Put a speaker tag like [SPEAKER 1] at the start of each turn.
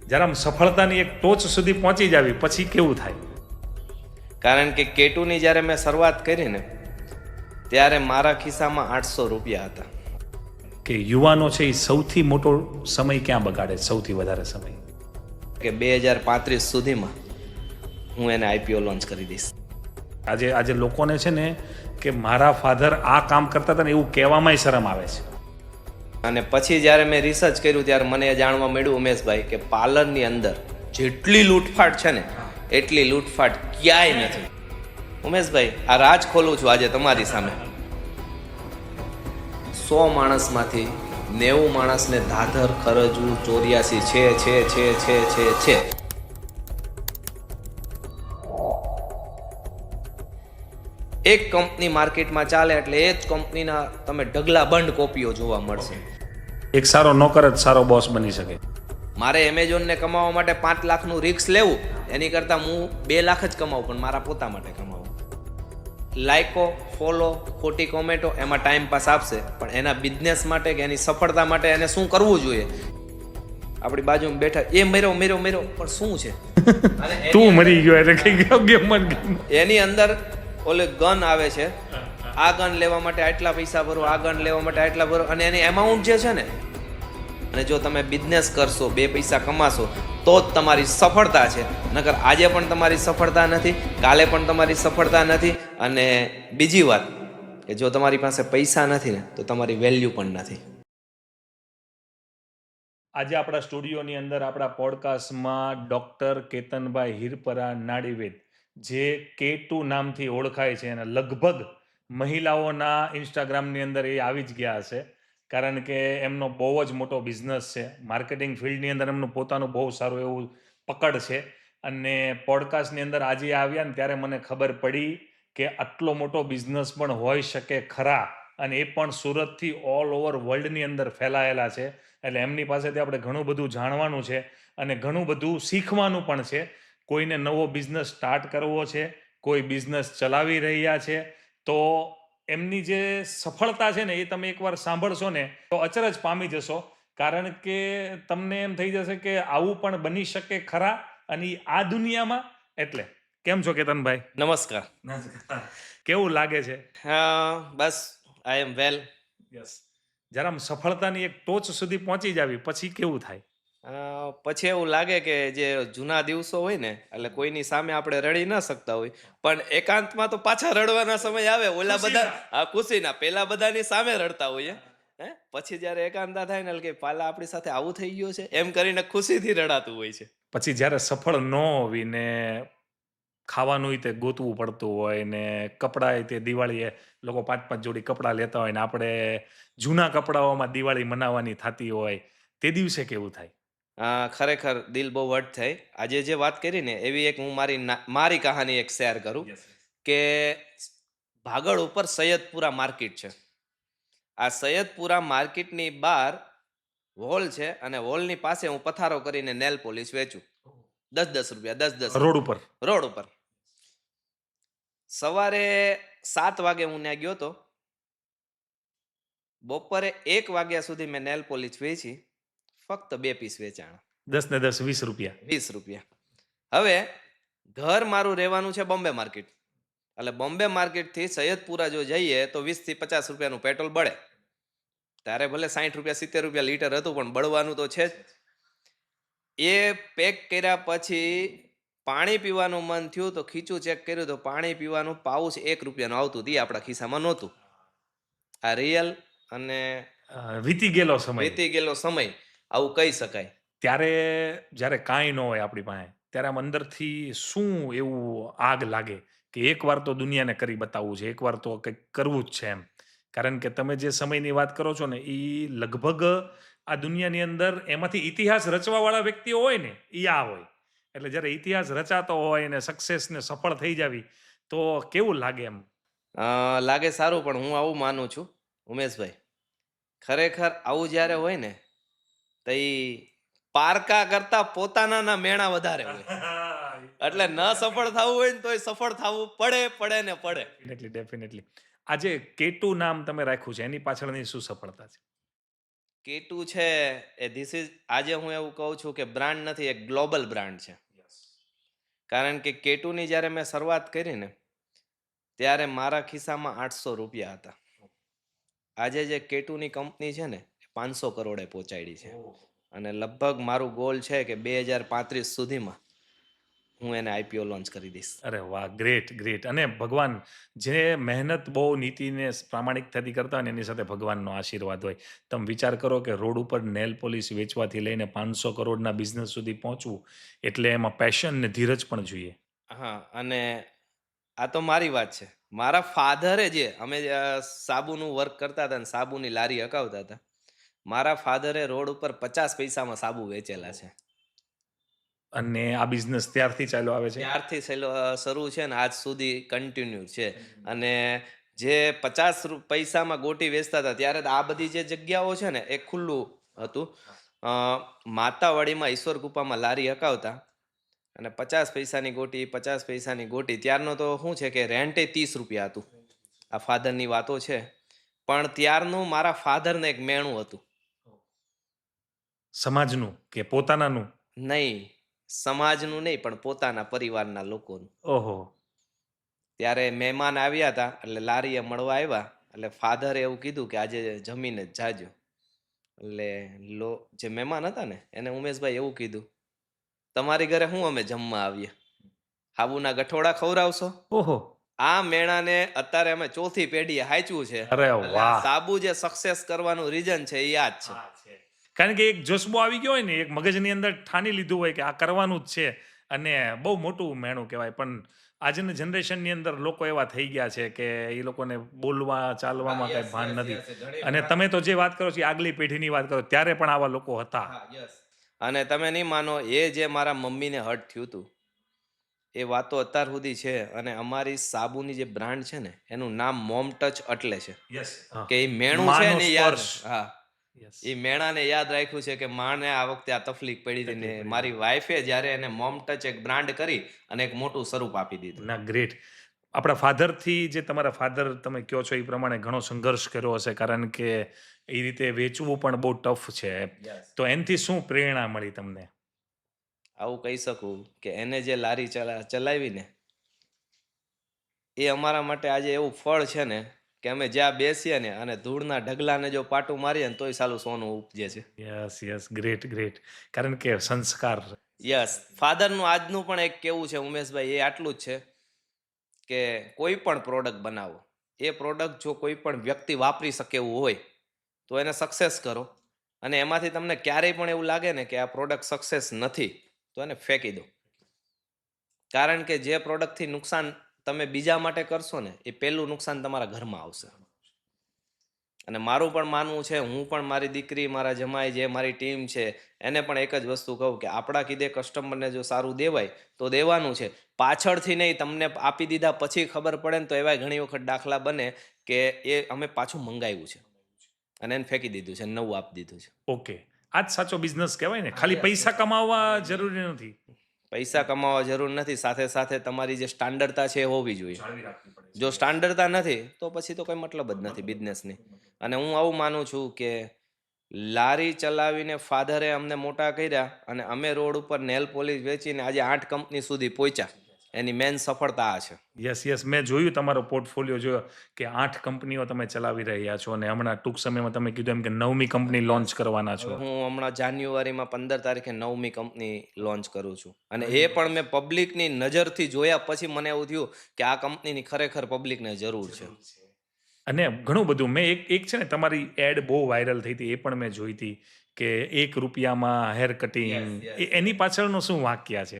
[SPEAKER 1] જ્યારે આમ સફળતાની એક ટોચ સુધી પહોંચી જાવી પછી કેવું થાય?
[SPEAKER 2] કારણ કે કેટુની જ્યારે મેં શરૂઆત કરી ને ત્યારે મારા ખિસ્સામાં 800 રૂપિયા હતા.
[SPEAKER 1] કે યુવાનો છે એ સૌથી મોટો સમય ક્યાં બગાડે? સૌથી વધારે સમય
[SPEAKER 2] કે 2035 સુધીમાં હું એને આઈપીઓ લોન્ચ કરી દઈશ.
[SPEAKER 1] આજે લોકોને છે ને કે મારા ફાધર આ કામ કરતા હતા ને એવું કહેવામાંય શરમ આવે છે.
[SPEAKER 2] અને પછી જ્યારે મેં રિસર્ચ કર્યું ત્યારે મને એ જાણવા મળ્યું ઉમેશભાઈ કે પાર્લરની અંદર જેટલી લૂંટફાટ છે ને એટલી લૂંટફાટ ક્યાંય નથી. ઉમેશભાઈ, આ રાજ ખોલું છું આજે તમારી સામે. 100 માણસમાંથી 90 માણસને ધાધર ખરજવું 84 છે. એક કંપની માર્કેટમાં ચાલે એટલે એ જ કંપનીના તમે ઢગલા બંધ કોપીઓ જોવા મળશે.
[SPEAKER 1] એક સારો નોકર જ સારો બોસ બની શકે.
[SPEAKER 2] મારે એમેઝોનને કમાવા માટે 5 લાખનું રિસ્ક લેવું એની કરતાં હું 2 લાખ જ કમાવું પણ મારા પોતા માટે કમાવું. લાઈકો, ફોલો, ખોટી કોમેન્ટો એમાં ટાઈમ પાસ આપશે પણ એના બિઝનેસ માટે કે એની સફળતા માટે એને શું કરવું જોઈએ? આપણી બાજુમાં બેઠા એ મર્યો પણ શું છે?
[SPEAKER 1] તું મરી ગયો એટલે કઈ ગેમ
[SPEAKER 2] એની અંદર ઓલે ગન આવે છે, આ ગન લેવા માટે આટલા પૈસા ભરો, આ ગન લેવા માટે આટલા ભરો, અને એની એમાઉન્ટ જે છે ને, અને જો તમે બિઝનેસ કરશો 2 પૈસા કમાશો તો જ તમારી સફળતા છે. નકર આજે પણ તમારી સફળતા નથી, કાલે પણ તમારી સફળતા નથી. અને બીજી વાત કે જો તમારી પાસે પૈસા નથી ને તો તમારી વેલ્યુ પણ નથી.
[SPEAKER 1] આજે આપણા સ્ટુડિયોની અંદર આપણા પોડકાસ્ટમાં ડૉક્ટર કેતનભાઈ હિરપરા નાડીવેદ, જે K2 નામથી ઓળખાય છે, અને લગભગ મહિલાઓના ઇન્સ્ટાગ્રામની અંદર એ આવી જ ગયા હશે, કારણ કે એમનો બહુ જ મોટો બિઝનેસ છે. માર્કેટિંગ ફિલ્ડની અંદર એમનું પોતાનું બહુ સારું એવું પકડ છે. અને પોડકાસ્ટની અંદર આજે આવ્યા ને ત્યારે મને ખબર પડી કે આટલો મોટો બિઝનેસ પણ હોઈ શકે ખરા, અને એ પણ સુરતથી ઓલ ઓવર વર્લ્ડની અંદર ફેલાયેલા છે. એટલે એમની પાસેથી આપણે ઘણું બધું જાણવાનું છે અને ઘણું બધું શીખવાનું પણ છે. કોઈને નવો બિઝનેસ સ્ટાર્ટ કરવો છે, કોઈ બિઝનેસ ચલાવી રહ્યા છે, તો એમની જે સફળતા છે ને એ તમે એકવાર સાંભળશો ને તો અચરજ પામી જશો, કારણ કે તમને એમ થઈ જશે કે આવું પણ બની શકે ખરા, અને આ દુનિયામાં. એટલે કેમ છો કેતનભાઈ?
[SPEAKER 2] નમસ્કાર.
[SPEAKER 1] કેવું લાગે છે?
[SPEAKER 2] બસ આઈ એમ વેલ.
[SPEAKER 1] યસ. જ્યારે આમ સફળતાની એક ટોચ સુધી પહોંચી જાવી પછી કેવું થાય?
[SPEAKER 2] પછી એવું લાગે કે જે જૂના દિવસો હોય ને, એટલે કોઈની સામે આપણે રડી ન શકતા હોય પણ એકાંતમાં તો પાછા રડવાના સમય આવે. ઓલા બધા ખુશીના પેલા બધાની સામે રડતા હોઈએ, પછી જ્યારે એકાંતા થાય ને કે પાલા આપણી સાથે આવું થઈ ગયું છે એમ કરીને ખુશીથી રડાતું હોય છે.
[SPEAKER 1] પછી જ્યારે સફળ ન હોવીને ખાવાનું તે ગોતવું પડતું હોય ને કપડાં તે દિવાળીએ લોકો 5-5 જોડી કપડાં લેતા હોય ને આપણે જૂના કપડાઓમાં દિવાળી મનાવવાની થતી હોય, તે દિવસે કેવું થાય?
[SPEAKER 2] ખરેખર દિલ બહુ હર્ટ થાય. આજે જે વાત કરી ને એવી એક હું મારી કહાની એક શેર કરું કે ભાગળ ઉપર સૈયદપુરા માર્કેટ છે. આ સૈયદપુરા માર્કેટની બહાર હોલ છે અને હોલની પાસે હું પથારો કરીને નેલ પોલિશ વેચું. 10-10 રૂપિયા, 10-10 રોડ ઉપર. સવારે 7 વાગે હું ત્યાં ગયો તો, બપોરે 1 વાગ્યા સુધી મેં નેલ પોલિશ વેચી, ફક્ત 2 પીસ વેચાણા.
[SPEAKER 1] 10 ને 10 20 રૂપિયા.
[SPEAKER 2] 20 રૂપિયા. હવે ઘર મારું રહેવાનું છે બોમ્બે માર્કેટ, એટલે બોમ્બે માર્કેટથી સૈયદપુરા જો જઈએ તો 20 થી 50 રૂપિયાનું પેટ્રોલ બળે. ત્યારે ભલે 60 રૂપિયા 70 રૂપિયા લીટર હતું પણ બળવાનું તો છે જ. એ પેક કર્યા પછી પાણી પીવાનું મન થયું તો ખીચું ચેક કર્યું તો પાણી પીવાનું પાઉચ 1 રૂપિયાનું આવતું, તે આપણા ખિસ્સામાં નહોતું. આ રિયલ અને
[SPEAKER 1] વીતી ગયેલો
[SPEAKER 2] સમય આવું કહી શકાય.
[SPEAKER 1] ત્યારે જ્યારે કાંઈ ન હોય આપણી પાસે, ત્યારે આમ અંદરથી શું એવું આગ લાગે કે એકવાર તો દુનિયાને કરી બતાવવું છે, એકવાર તો કંઈક કરવું જ છે એમ? કારણ કે તમે જે સમયની વાત કરો છો ને એ લગભગ આ દુનિયાની અંદર એમાંથી ઇતિહાસ રચવાવાળા વ્યક્તિઓ હોય ને એ આ હોય. એટલે જ્યારે ઇતિહાસ રચાતો હોય ને સક્સેસને સફળ થઈ જાવી તો કેવું લાગે એમ?
[SPEAKER 2] લાગે સારું, પણ હું આવું માનું છું ઉમેશભાઈ, ખરેખર આવું જ્યારે હોય ને તો પારકા કરતા પોતાના મેણા વધારે હોય. એટલે ન સફળ થવું હોય ને તોય સફળ થવું પડે ને પડે.
[SPEAKER 1] ડેફિનેટલી. આજે K2 નામ તમે રાખ્યું છે, એની પાછળની શું સફળતા છે?
[SPEAKER 2] K2 છે એ ધીસ ઇઝ, આજે હું એવું કહું છું કે બ્રાન્ડ નથી, એક ગ્લોબલ બ્રાન્ડ છે. કારણ કે K2 ની જ્યારે મેં શરૂઆત કરી ને ત્યારે મારા ખિસ્સામાં 800 રૂપિયા હતા. આજે જે K2 ની કંપની છે ને એ 500 કરોડે પહોંચાડી છે. અને લગભગ મારું ગોલ છે કે 2035 સુધીમાં હું એને IPO લોન્ચ કરી દઈશ.
[SPEAKER 1] અરે વાહ, ગ્રેટ ગ્રેટ. અને ભગવાન, જે મહેનત બહુ નીતિને પ્રામાણિકતાથી કરતા હોય ને એની સાથે ભગવાનનો આશીર્વાદ હોય. તમે વિચાર કરો કે રોડ ઉપર નેલ પોલિશ વેચવાથી લઈને 500 કરોડના બિઝનેસ સુધી પહોંચવું, એટલે એમાં પેશન ને ધીરજ પણ જોઈએ.
[SPEAKER 2] હા, અને આ તો મારી વાત છે. મારા ફાધરે જે અમે સાબુનું વર્ક કરતા હતા ને સાબુની લારી હકાવતા હતા, મારા ફાધરે રોડ ઉપર 50 પૈસામાં સાબુ વેચેલા છે.
[SPEAKER 1] અને આ બિઝનેસ ત્યારથી ચાલ્યો આવે છે.
[SPEAKER 2] ત્યારથી શરૂ છે ને આજ સુધી કન્ટિન્યુ છે. અને જે 50 પૈસામાં ગોટી વેચતા હતા ત્યારે તો આ બધી જે જગ્યાઓ છે ને એ ખુલ્લું હતું. અ, માતાવાડીમાં ઈશ્વર કૃપામાં લારી હકાવતા અને 50 પૈસાની ગોટી, 50 પૈસાની ગોટી. ત્યારનો તો શું છે કે રેન્ટે 30 રૂપિયા હતું. આ ફાધરની વાતો છે. પણ ત્યારનું મારા ફાધરને એક મેણું હતું.
[SPEAKER 1] સમાજનું કે પોતાનાનું?
[SPEAKER 2] નહીં, સમાજનું નહીં, પણ પોતાના પરિવારના લોકોનું.
[SPEAKER 1] ઓહો.
[SPEAKER 2] ત્યારે મહેમાન આવ્યા હતા એટલે લારીએ મળવા આવ્યા, એટલે ફાધરે એવું કીધું કે આજે જમીને જ જાજો. એટલે જે મહેમાન હતા ને એને ઉમેશભાઈ એવું કીધું, તમારી ઘરે શું અમે જમવા આવીએ, હાબુના ગઠોડા ખવડાવશો?
[SPEAKER 1] ઓહો.
[SPEAKER 2] આ મેણાને અત્યારે અમે ચોથી પેઢીએ હાચવું છે.
[SPEAKER 1] અરે
[SPEAKER 2] એટલે આ
[SPEAKER 1] વાહ.
[SPEAKER 2] સાબુ જે સક્સેસ કરવાનું રીઝન છે એ યાદ છે.
[SPEAKER 1] કારણ કે એક જસ્બો આવી ગયો હોય ને, એક મગજની અંદર ઠાની લીધું હોય કે આ કરવાનું જ છે, અને બહુ મોટું મેણું કહેવાય. પણ આજની જનરેશનની અંદર લોકો એવા થઈ ગયા છે કે એ લોકોને બોલવા ચાલવામાં
[SPEAKER 2] હા,
[SPEAKER 1] કઈ ભાન
[SPEAKER 2] yes,
[SPEAKER 1] નથી.
[SPEAKER 2] yes, yes. ઘણી
[SPEAKER 1] અને
[SPEAKER 2] વાર-
[SPEAKER 1] તમે તો જે વાત કરો છો એ આગલી પેઢીની વાત કરો, ત્યારે પણ આવા લોકો હતા.
[SPEAKER 2] હા, yes. અને તમે નહીં માનો, એ જે મારા મમ્મીને હર્ટ થયું હતું એ વાતો અત્યાર સુધી છે. અને અમારી સાબુની જે બ્રાન્ડ છે ને એનું નામ મોમ ટચ એટલે છે
[SPEAKER 1] હા.
[SPEAKER 2] કે એ મેણું છે
[SPEAKER 1] માનો
[SPEAKER 2] ને યાદ.
[SPEAKER 1] સ્પર્શ.
[SPEAKER 2] હા,
[SPEAKER 1] Yes.
[SPEAKER 2] એ મેણાને યાદ રાખ્યું છે કે માને આ વખતે આ તકલીફ પડી હતી ને
[SPEAKER 1] તકલીફ પડી.
[SPEAKER 2] મારી વાઈફે જ્યારે એને મોમ ટચ એક બ્રાન્ડ કરી અને એક મોટું સ્વરૂપ આપી દીધું.
[SPEAKER 1] ના, ગ્રેટ. આપણા ફાધરથી, જે તમારા ફાધર તમે કહો છો એ પ્રમાણે ઘણો સંઘર્ષ કર્યો હશે, કારણ કે એ રીતે વેચવું પણ બહુ ટફ છે. તો એનાથી શું પ્રેરણા મળી તમને?
[SPEAKER 2] આવું કહી શકું કે એને જે લારી ચલાવી ને એ અમારા માટે આજે એવું ફળ છે ને કે અમે જ્યાં બેસીએ ને અને ધૂળના ઢગલાને જો પાટું મારીએ ને તોય સાલું સોનું ઉપજે છે.
[SPEAKER 1] Yes yes, great great. કારણ કે સંસ્કાર.
[SPEAKER 2] યસ, ફાધરનું આજનું પણ એક કેવું છે ઉમેશભાઈ, એ આટલું જ છે કે કોઈ પણ પ્રોડક્ટ બનાવો, એ પ્રોડક્ટ જો કોઈ પણ વ્યક્તિ વાપરી શકે એવું હોય તો એને સક્સેસ કરો. અને એમાંથી તમને ક્યારેય પણ એવું લાગે ને કે આ પ્રોડક્ટ સક્સેસ નથી તો એને ફેંકી દો. કારણ કે જે પ્રોડક્ટથી નુકસાન તમે બીજા માટે કરશો ને એ પહેલું નુકસાન તમારા ઘરમાં આવશે. અને મારું પણ માનવું છે, હું પણ મારી દીકરી, મારા જમાઈ, જે મારી ટીમ છે એને પણ એક જ વસ્તુ કહું કે આપણા કીધે કસ્ટમરને જો સારું દેવાય તો દેવાનું છે. પાછળથી નહીં, તમને આપી દીધા પછી ખબર પડે ને તો એવા ઘણી વખત દાખલા બને કે એ અમે પાછું મંગાવ્યું છે અને એને ફેંકી દીધું છે, નવું આપી દીધું છે.
[SPEAKER 1] ઓકે. આ જ સાચો બિઝનેસ કહેવાય ને.
[SPEAKER 2] હા,
[SPEAKER 1] ખાલી
[SPEAKER 2] yes,
[SPEAKER 1] પૈસા
[SPEAKER 2] yes.
[SPEAKER 1] કમાવવા જરૂરી નથી.
[SPEAKER 2] પૈસા કમાવા જરૂર નથી, સાથે સાથે તમારી જે સ્ટાન્ડર્ડતા છે એ હોવી જોઈએ.
[SPEAKER 1] જાળવી રાખવી પડે છે.
[SPEAKER 2] જો સ્ટાન્ડર્ડતા નથી તો પછી તો કોઈ મતલબ જ નથી બિઝનેસની. અને હું આવું માનું છું કે લારી ચલાવીને ફાધરે અમને મોટા કર્યા અને અમે રોડ ઉપર નેલ પોલિશ વેચીને આજે 8 કંપની સુધી પહોંચ્યા. એની મેન સફળતા આ છે.
[SPEAKER 1] યસ યસ, મેં જોયું તમારો પોર્ટફોલિયો જોયો કે 8 કંપનીઓ તમે ચલાવી રહ્યા છો, અને હમણાં ટૂંક સમયમાં તમે કીધું એમ કે 9મી કંપની લોન્ચ કરવાના
[SPEAKER 2] હવે
[SPEAKER 1] છો.
[SPEAKER 2] હું હમણાં જાન્યુઆરીમાં 15 તારીખે 9મી કંપની લોન્ચ કરું છું. અને એ પણ મેં પબ્લિકની નજરથી જોયા પછી મને એવું થયું કે આ કંપનીની ખરેખર પબ્લિકને જરૂર છે.
[SPEAKER 1] અને ઘણું બધું મેં એક છે ને, તમારી એડ બહુ વાયરલ થઈ હતી, એ પણ મેં જોઈ હતી કે ₹1 હેર કટિંગ.
[SPEAKER 2] Yes, yes.
[SPEAKER 1] એની પાછળનું શું વાક્ય છે?